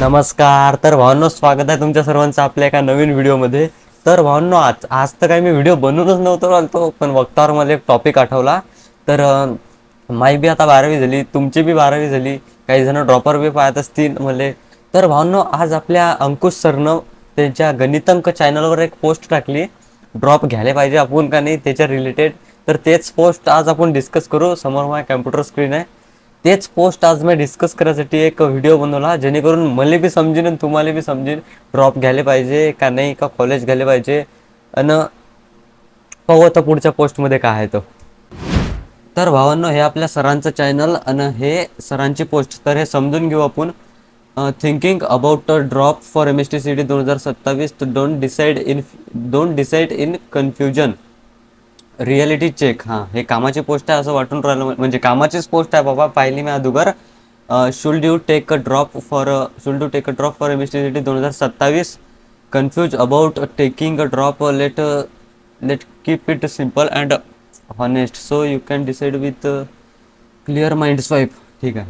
नमस्कार. तर भावांनो, स्वागत आहे तुमच्या सर्वांचं आपल्या एका नवीन व्हिडिओमध्ये. तर भावांनो, आज आज तर काही मी व्हिडिओ बनवूनच नव्हतो आलतो, पण वक्तावर मला एक टॉपिक आठवला. तर माई बी आता 12वी झाली, तुमची बी 12वी झाली, काही जण ड्रॉपर बी पाहत असतील मले. तर भावांनो, आज आपल्या अंकुश सरनं त्यांच्या गणितांक चॅनलवर एक पोस्ट टाकली, ड्रॉप घ्यायला पाहिजे आपण का नाही त्याच्या रिलेटेड. तर तेच पोस्ट आज आपण डिस्कस करू. समोर माझ्या कॅम्प्युटर स्क्रीन आहे. तेच पोस्ट आज मी डिस्कस करायसाठी एक व्हिडिओ बनवला, जेणेकरून मला बी समजेन आणि तुम्हाला बी समजेन ड्रॉप घ्यायला पाहिजे का नाही, का कॉलेज घ्यायला पाहिजे. आणि पाहू आता पुढच्या पोस्टमध्ये काय आहे. तर भावांनो, हे आपल्या सरांचं चॅनल आणि हे सरांची पोस्ट. तर हे समजून घेऊ आपण. Thinking about a drop for MST CET 2027. Don't decide in confusion. Reality check. हां, हे कामाची पोस्ट आहे असं वाटून राहिलं, म्हणजे कामाचीच पोस्ट आहे बाबा, पाहिली मी अगोदर. Should you take a drop for MST CET 2027. Confuse about taking a drop. Let keep it simple and honest so you can decide with clear mind swipe. ठीक आहे.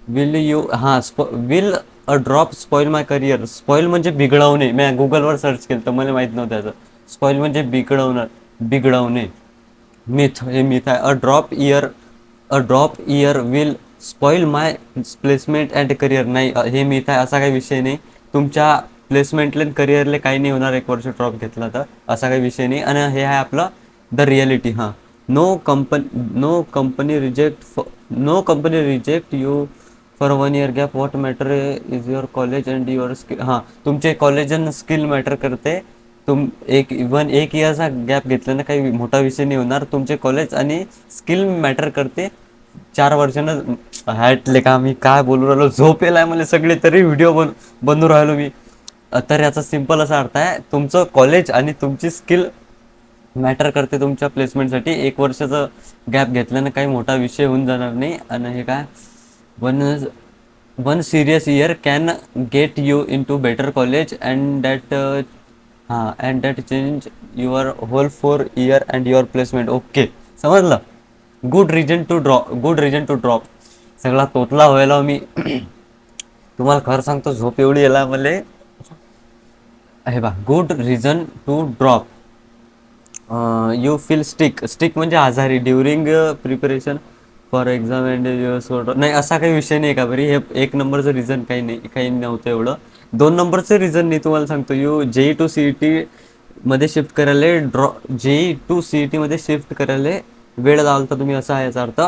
Will a drop spoil my career. Spoil म्हणजे बिघडवणे. मी गुगलवर search केलं तर मला माहीत नव्हतं त्याचं. स्पॉईल म्हणजे बिघडवणे. मिथ, हे मिथ आहे. A drop year will spoil my placement and career. नाही, हे मिथ आहे. असा काही विषय नाही. तुमच्या प्लेसमेंटला करिअरला काही नाही होणार एक वर्ष ड्रॉप घेतला तर. असा काही विषय नाही. आणि हे आहे आपलं द रियालिटी. हां, no company reject you for 1 year gap. What matter is your college and your skill. हां, तुमचे कॉलेज आणि स्किल मॅटर करते. एक इयरचा गॅप घेतल्यानं काही मोठा विषय नाही होणार. तुमचे कॉलेज आणि स्किल मॅटर करते. 4 वर्षानं हॅटले का मी काय बोलू राहिलो, झोपेल आहे मला सगळे, तरी व्हिडिओ बनवू राहिलो मी. तर याचा सिम्पल असा अर्थ आहे, तुमचं कॉलेज आणि तुमची स्किल मॅटर करते तुमच्या प्लेसमेंटसाठी. 1 वर्षाचं गॅप घेतल्यानं काही मोठा विषय होऊन जाणार नाही. आणि हे काय, one one serious year can get you into better college and that change your whole 4 year and your placement. Okay, समजलं. Good reason to drop. सगळा तोतला व्हायला मी. तुम्हाला खरं सांगतो, झोप एवढी याला मले. हे बा, good reason to drop. You feel sick म्हणजे आजारी during preparation for exam and नाही, असा काही विषय नाही का बरी. हे 1 नंबरचं रिझन काही नाही, काही नव्हतं एवढं. 2 नंबरचं रिझन नाही तुम्हाला सांगतो. JEE मध्ये शिफ्ट करायला JEE मध्ये शिफ्ट करायला वेळ लावता तुम्ही, असा आहे याचा अर्थ.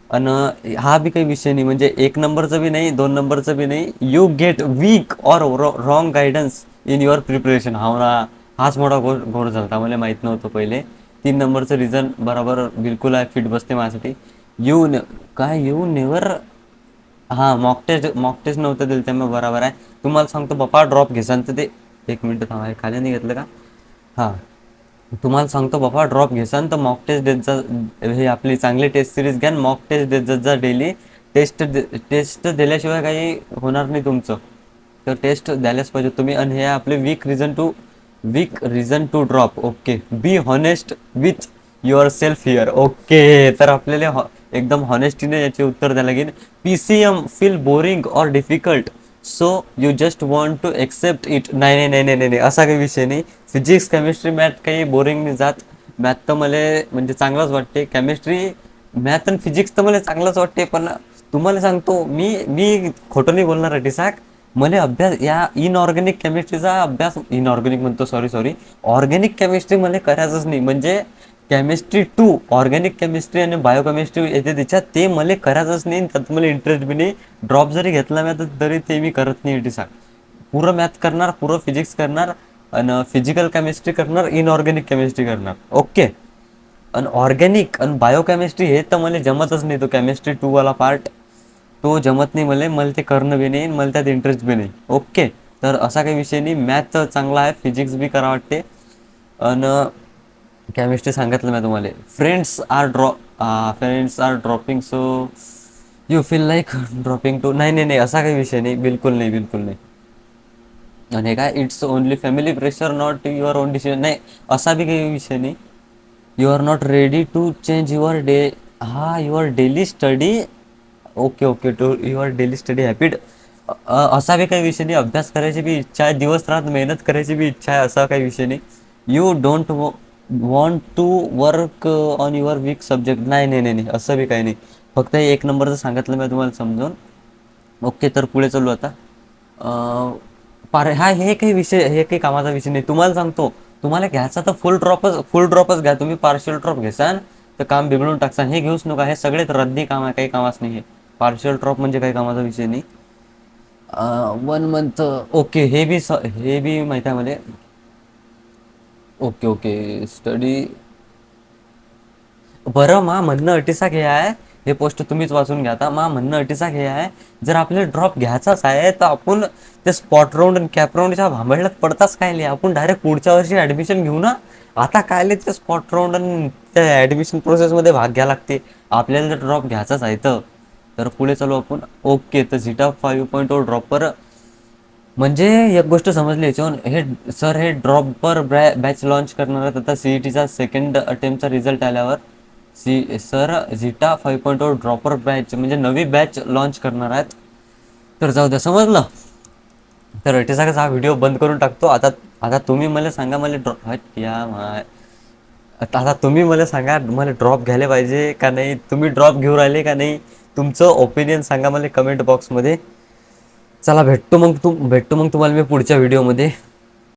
आणि हा बी काही विषय नाही, म्हणजे 1 नंबरचं बी नाही, 2 नंबरचं बी नाही. You get weak or wrong guidance in your preparation. हा ना, हाच मोठा घोर झाला, मला माहीत नव्हतं पहिले. 3 नंबरचं रिझन बरोबर बिलकुल आहे, फिट बसते माझ्यासाठी. You never. हां, मॉक टेस्ट नव्हतं दिलं त्यामुळे बरोबर आहे. तुम्हाला सांगतो बापा, ड्रॉप घेसान तर ते 1 मिनिट थांबा, खाली नाही घेतलं का. हां, तुम्हाला सांगतो बाबा, ड्रॉप घेसान तर मॉक टेस्ट देत जा. हे आपली चांगली टेस्ट सिरीज घ्या, मॉक टेस्ट देत जात जा डेली. टेस्ट दिल्याशिवाय काही होणार नाही तुमचं. तर टेस्ट द्यायलाच पाहिजे तुम्ही. आणि हे आपले weak reason to drop. Okay, be honest with yourself here. Okay, तर आपल्याला एकदम हॉनेस्टीने याचे उत्तर द्यायला लागेल. PCM feel boring or difficult so you just want to accept it. नाही नाही नाही नाही नाही, असा काही विषय नाही. फिजिक्स, केमिस्ट्री, मॅथ काही बोरिंग नाही जात. मॅथ तर मला म्हणजे चांगलाच वाटते. मॅथ आणि फिजिक्स तर मला चांगलंच वाटते. पण तुम्हाला सांगतो, मी मी खोटं नाही बोलणार आहे टिसाक. मला अभ्यास या इनऑर्गॅनिक केमिस्ट्रीचा अभ्यास, इनऑर्गॅनिक म्हणतो, सॉरी, ऑर्गॅनिक केमिस्ट्री मला करायचंच नाही. म्हणजे केमिस्ट्री 2, ऑर्गॅनिक केमिस्ट्री आणि बायोकेमिस्ट्री येते त्याच्यात, ते मला करायचंच नाही. त्यात मला इंटरेस्ट बी नाही. ड्रॉप जरी घेतला मी तरी ते मी करत नाही टिसाक. पुरं मॅथ करणार, पुरं फिजिक्स करणार, आणि फिजिकल केमिस्ट्री करणार, इनऑर्गॅनिक केमिस्ट्री करणार. ओके. आणि ऑर्गॅनिक आणि बायोकेमिस्ट्री हे तर मला जमतच नाही. तो केमिस्ट्री 2 वाला पार्ट तो जमत नाही मला ते करणं बी नाही, मला त्यात इंटरेस्ट बी नाही. ओके, तर असा काही विषय नाही. मॅथ चांगला आहे, फिजिक्स बी करा वाटते. आणि केमिस्ट्री सांगितलं मी तुम्हाला. Friends are dropping so you feel like dropping too. नाही नाही नाही, असा काही विषय नाही, बिलकुल नाही, बिलकुल नाही. आणि हे काय, it's only family pressure not your own decision. नाही, असा बी काही विषय नाही. You are not ready to change your your daily study. Okay, to your daily study habit. असा बी काही विषय नाही, अभ्यास करायची बी इच्छा आहे, दिवस रात मेहनत करायची बी इच्छा आहे, असा काही विषय नाही. You don't want to work on your weak subject. नाही नाही नाही नाही, असं बी काही नाही. फक्त हे एक नंबरचं सांगितलं मी तुम्हाला समजावून. ओके, तर पुढे चालू आता. हा हे काही विषय, हे काही कामाचा विषय नाही. तुम्हाला सांगतो, तुम्हाला घ्यायचा तर फुल ड्रॉपच घ्या. तुम्ही पार्शियल ड्रॉप घ्याल तर काम बिघडून टाकसान. हे घेऊच नका, हे सगळेच रद्दी काम आहे, काही कामाच नाही. हे पार्शियल ड्रॉप म्हणजे काही कामाचा विषय नाही. 1 मंथ. ओके, हे बी माहिती आहे मला. Okay okay, study. बरं, मा म्हणणं अटीसा हे आहे, हे पोस्ट तुम्हीच वाचून घ्या आता. मा म्हणणं अटीसा हे आहे, जर आपल्याला ड्रॉप घ्यायचाच आहे तर आपण ते स्पॉट राऊंड आणि कॅप राऊंडच्या भांबडल्यात पडताच काय नाही, आपण डायरेक्ट पुढच्या वर्षी ॲडमिशन घेऊ ना. आता काय ते स्पॉट राऊंड आणि त्या ॲडमिशन प्रोसेसमध्ये भाग घ्या लागते. आपल्याला जर ड्रॉप घ्यायचाच आहे तर पुढे चालू आपण. ओके, तर झिटा 5.0 ड्रॉपर म्हणजे एक गोष्ट समजली याच्यावर. सर हे ड्रॉपर बॅच लॉन्च करणार आहेत आता. CETचा सेकंड अटेम्प्टचा रिझल्ट आल्यावर सर झिटा 5.0 ड्रॉपर बॅच म्हणजे नवी बॅच लॉन्च करणार आहेत. तर जाऊ द्या, समजलं. तर अटीसाच हा व्हिडिओ बंद करून टाकतो आता. आता तुम्ही मला सांगा, मला आता तुम्ही मला सांगा, मला ड्रॉप घ्यायला पाहिजे का नाही, तुम्ही ड्रॉप घेऊन राहिले का नाही, तुमचं ओपिनियन सांगा मला कमेंट बॉक्समध्ये. चला, भेटतो मग तुम्हाला मी पुढच्या व्हिडिओमध्ये.